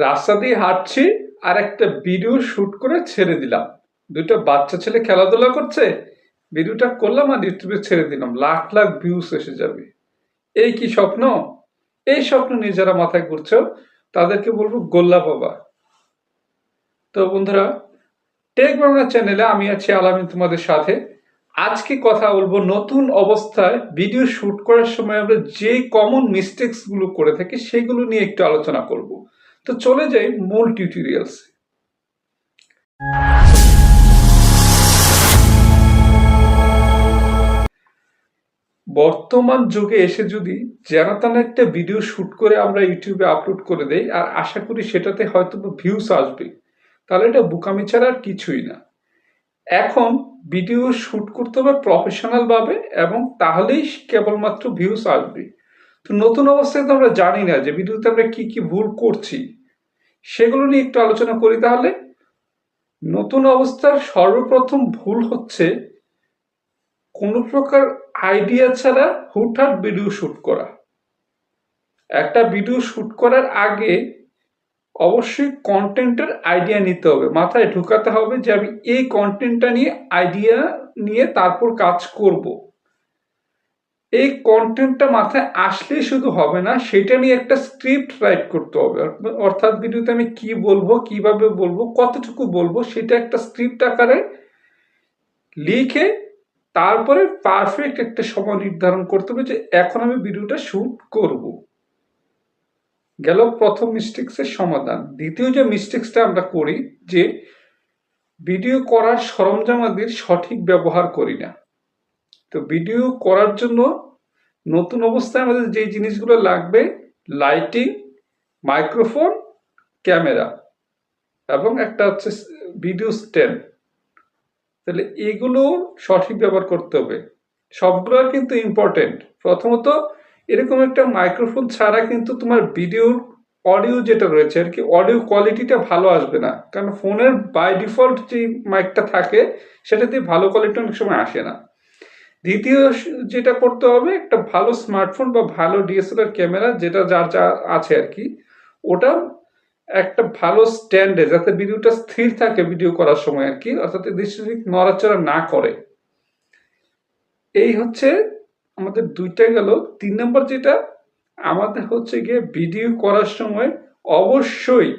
রাস্তা দিয়ে হাঁটছি আর একটা ভিডিও শুট করে ছেড়ে দিলাম। দুটো বাচ্চা ছেলে খেলাধুলা করছে, ভিডিওটা করলাম আর ইউটিউবে ছেড়ে দিলাম, লাখ লাখ ভিউজ এসে যাবে। এই কি স্বপ্ন? এই স্বপ্ন নিয়ে যারা মাথায় ঘুরছো তাদেরকে বলবো গোল্লা বাবা। তো বন্ধুরা, টেক বাংলা চ্যানেলে আমি আছি আলামিন তোমাদের সাথে। আজকে কথা বলবো নতুন অবস্থায় ভিডিও শুট করার সময় আমরা যে কমন মিস্টেকস গুলো করে থাকি সেগুলো নিয়ে একটু আলোচনা করব। তো চলে যাই মূল টিউটোরিয়ালস। বর্তমান যুগে এসে যদি যেন তেন একটা ভিডিও শুট করে আমরা ইউটিউবে আপলোড করে দেই আর আশা করি সেটাতে হয়তো ভিউস আসবে, তাহলে এটা বোকামি ছাড়া আর কিছুই না। এখন ভিডিও শুট করতে হবে প্রফেশনাল ভাবে এবং তাহলেই কেবলমাত্র ভিউস আসবে। তো নতুন অবস্থায় তো আমরা জানি না যে ভিডিওতে আমরা কি কি ভুল করছি, সেগুলো নিয়ে একটু আলোচনা করি তাহলে। নতুন অবস্থার সর্বপ্রথম ভুল হচ্ছে কোনো প্রকার আইডিয়া ছাড়া হুটহাট ভিডিও শুট করা। একটা ভিডিও শুট করার আগে অবশ্যই কন্টেন্টের আইডিয়া নিতে হবে, মাথায় ঢুকাতে হবে যে আমি এই কন্টেন্টটা নিয়ে আইডিয়া নিয়ে তারপর কাজ করব। এই কন্টেন্টটা মাথায় আসলেই শুধু হবে না, সেটা নিয়ে একটা স্ক্রিপ্ট রাইট করতে হবে। অর্থাৎ ভিডিওতে আমি কি বলবো, কিভাবে বলবো, কতটুকু বলবো, সেটা একটা স্ক্রিপ্ট আকারে লিখে তারপরে পারফেক্ট একটা সময় নির্ধারণ করতে হবে যে এখন আমি ভিডিওটা শুট করব। গেল প্রথম মিস্টেক্সের সমাধান। দ্বিতীয় যে মিস্টেক্সটা আমরা করি যে ভিডিও করার সরঞ্জামাদির সঠিক ব্যবহার করি না। তো ভিডিও করার জন্য নতুন অবস্থায় আমাদের যে জিনিসগুলো লাগবে, লাইটিং, মাইক্রোফোন, ক্যামেরা এবং একটা হচ্ছে ভিডিও স্ট্যান্ড। তাহলে এগুলো সঠিক ব্যবহার করতে হবে। সবগুলো কিন্তু ইম্পর্টেন্ট। প্রথমত এরকম একটা মাইক্রোফোন ছাড়া কিন্তু তোমার ভিডিওর অডিও যেটা রয়েছে আর কি, অডিও কোয়ালিটিটা ভালো আসবে না, কারণ ফোনের বাই ডিফল্ট যে মাইকটা থাকে সেটাতে ভালো কোয়ালিটি অনেক সময় আসে না। দ্বিতীয় যেটা করতে হবে, একটা ভালো স্মার্টফোন বা ভালো ডিএসএলআর ক্যামেরা যেটা যার যা আছে আর কি, ওটা একটা ভালো স্ট্যান্ডে যাতে ভিডিওটা স্থির থাকে ভিডিও করার সময় আর কি, অর্থাৎ দৃষ্টি নড়াচড়া না করে। এই হচ্ছে আমাদের দুইটা গেল। 3 নম্বর যেটা আমাদের হচ্ছে গিয়ে ভিডিও করার সময় অবশ্যই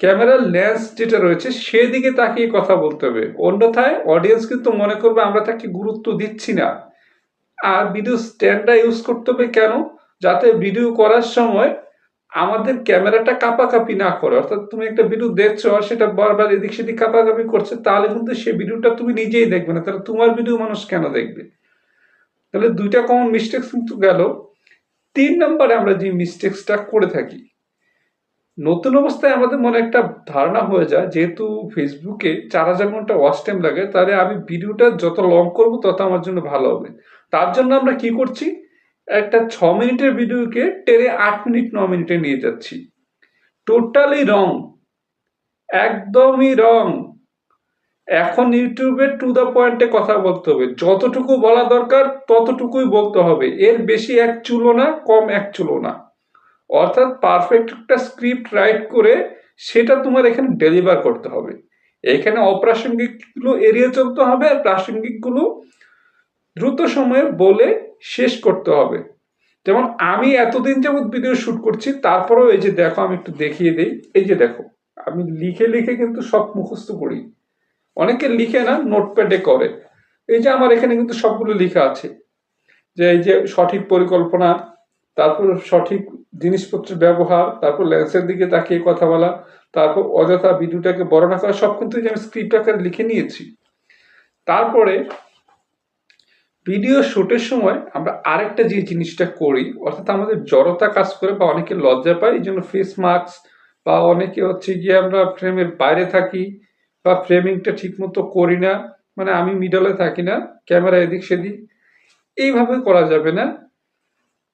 ক্যামেরার লেন্স যেটা রয়েছে সেদিকে তাকিয়ে কথা বলতে হবে, অন্যথায় অডিয়েন্স কিন্তু মনে করবে আমরা তাকে গুরুত্ব দিচ্ছি না। আর ভিডিও স্ট্যান্ডটা ইউজ করতে হবে কেন? যাতে ভিডিও করার সময় আমাদের ক্যামেরাটা কাঁপাকাঁপি না করে। অর্থাৎ তুমি একটা ভিডিও দেখছো আর সেটা বারবার এদিক সেদিক কাঁপাকাঁপি করছে, তাহলে কিন্তু সেই ভিডিওটা তুমি নিজেই দেখবে না, তাহলে তোমার ভিডিও মানুষ কেন দেখবে? তাহলে দুইটা কমন মিস্টেক্স কিন্তু গেল। 3 নম্বরে আমরা যে মিস্টেক্সটা করে থাকি, নতুন অবস্থায় আমাদের মনে একটা ধারণা হয়ে যায় যেহেতু ফেসবুকে 4000 ঘন্টা ওয়াচ টাইম লাগে, তাহলে আমি ভিডিওটা যত লং করব তত আমার জন্য ভালো হবে। তার জন্য আমরা কি করছি, একটা 6 মিনিটের ভিডিওকে টেনে 8 মিনিট 9 মিনিটে নিয়ে যাচ্ছি। টোটালি রং, একদমই রং। এখন ইউটিউবে টু দা পয়েন্টে কথা বলতে হবে, যতটুকু বলা দরকার ততটুকুই বলতে হবে, এর বেশি এক চুলো না, কম এক চুলো না। অর্থাৎ পারফেক্ট একটা স্ক্রিপ্ট রাইট করে সেটা তোমার এখানে ডেলিভার করতে হবে। এখানে অপ্রাসঙ্গিক গুলো এড়িয়ে চলতে হবে আর প্রাসঙ্গিক গুলো দ্রুত সময়ে বলে শেষ করতে হবে। যেমন আমি এতদিন যাবত ভিডিও শুট করছি, তারপরেও এই যে দেখো, আমি একটু দেখিয়ে দিই। এই যে দেখো, আমি লিখে লিখে কিন্তু সব মুখস্থ করি। অনেকে লিখে না, নোটপ্যাডে করে। এই যে আমার এখানে কিন্তু সবগুলো লেখা আছে, যে এই যে সঠিক পরিকল্পনা, তারপর সঠিক জিনিসপত্রের ব্যবহার, তারপর লেন্সের দিকে তাকিয়ে কথা বলা, তারপর অযথা ভিডিওটাকে বর্ণনা করা, সব কিন্তু আমি স্ক্রিপ্ট আকারে লিখে নিয়েছি। তারপরে ভিডিও শুটের সময় আমরা আরেকটা যে জিনিসটা করি, অর্থাৎ আমাদের জড়তা কাজ করে বা অনেকে লজ্জা পায়, এই জন্য ফেস মাস্ক, বা অনেকে হচ্ছে গিয়ে আমরা ফ্রেমের বাইরে থাকি বা ফ্রেমিংটা ঠিক মতো করি না, মানে আমি মিডলে থাকি না, ক্যামেরা এদিক সেদিক। এইভাবে করা যাবে না।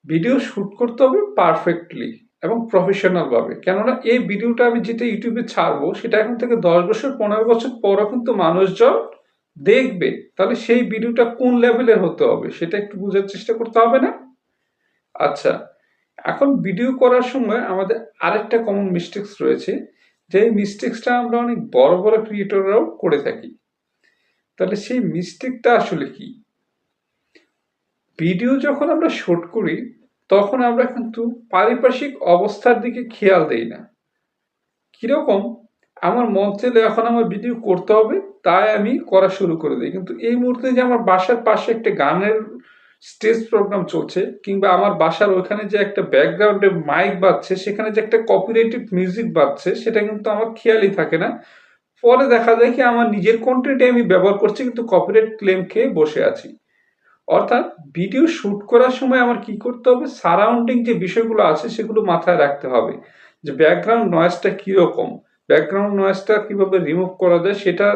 ভিডিও শুট করতে হবে পারফেক্টলি এবং প্রফেশনাল ভাবে, কেননা এই ভিডিওটা আমি যেটা ইউটিউবে ছাড়বো সেটা এখন থেকে 10 বছর 15 বছর পরও কিন্তু মানুষজন দেখবে। তাহলে সেই ভিডিওটা কোন লেভেলের হতে হবে সেটা একটু বোঝার চেষ্টা করতে হবে না? আচ্ছা, এখন ভিডিও করার সময় আমাদের আরেকটা কমন মিস্টেক্স রয়েছে, যে মিস্টেক্সটা আমরা অনেক বড় বড় ক্রিয়েটররাও করে থাকি। তাহলে সেই মিস্টেকটা আসলে কি? ভিডিও যখন আমরা শুট করি তখন আমরা কিন্তু পারিপার্শ্বিক অবস্থার দিকে খেয়াল দেই না। কিরকম, আমার মন চাইলে এখন আমার ভিডিও করতে হবে, তাই আমি করা শুরু করে দিই। কিন্তু এই মুহূর্তে যে আমার বাসার পাশে একটা গানের স্টেজ প্রোগ্রাম চলছে, কিংবা আমার বাসার ওখানে যে একটা ব্যাকগ্রাউন্ডে মাইক বাজছে, সেখানে যে একটা কপিরাইটেড মিউজিক বাজছে, সেটা কিন্তু আমার খেয়ালই থাকে না। পরে দেখা যায় কি আমার নিজের কন্টেন্টে আমি ব্যবহার করছি, কিন্তু কপিরাইট ক্লেম খেয়ে বসে আছি। অর্থাৎ ভিডিও শুট করার সময় আমার কি করতে হবে, সারাউন্ডিং যে বিষয়গুলো আছে সেগুলো মাথায় রাখতে হবে, যে ব্যাকগ্রাউন্ড নয়েজটা কিরকম, ব্যাকগ্রাউন্ড নয়েজটা কিভাবে রিমুভ করা যায়, সেটা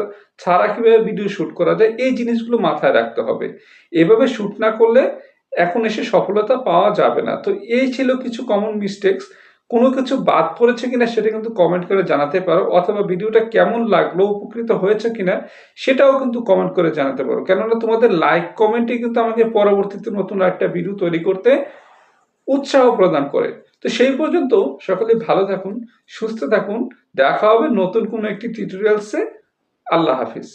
ছাড়া কিভাবে ভিডিও শুট করা যায়, এই জিনিসগুলো মাথায় রাখতে হবে। এভাবে শুট না করলে এখন এসে সফলতা পাওয়া যাবে না। তো এই ছিল কিছু কমন মিস্টেক্স। কোনো কিছু বাদ পড়েছে কিনা সেটা কিন্তু কমেন্ট করে জানাতে পারো, অথবা ভিডিওটা কেমন লাগলো, উপকৃত হয়েছে কিনা সেটাও কিন্তু কমেন্ট করে জানাতে পারো। কেননা তোমাদের লাইক কমেন্টই কিন্তু আমাকে পরবর্তীতে নতুন একটা ভিডিও তৈরি করতে উৎসাহ প্রদান করে। তো সেই পর্যন্ত সকলে ভালো থাকুন, সুস্থ থাকুন। দেখা হবে নতুন কোনো একটি টিউটোরিয়ালসে। আল্লাহ হাফিজ।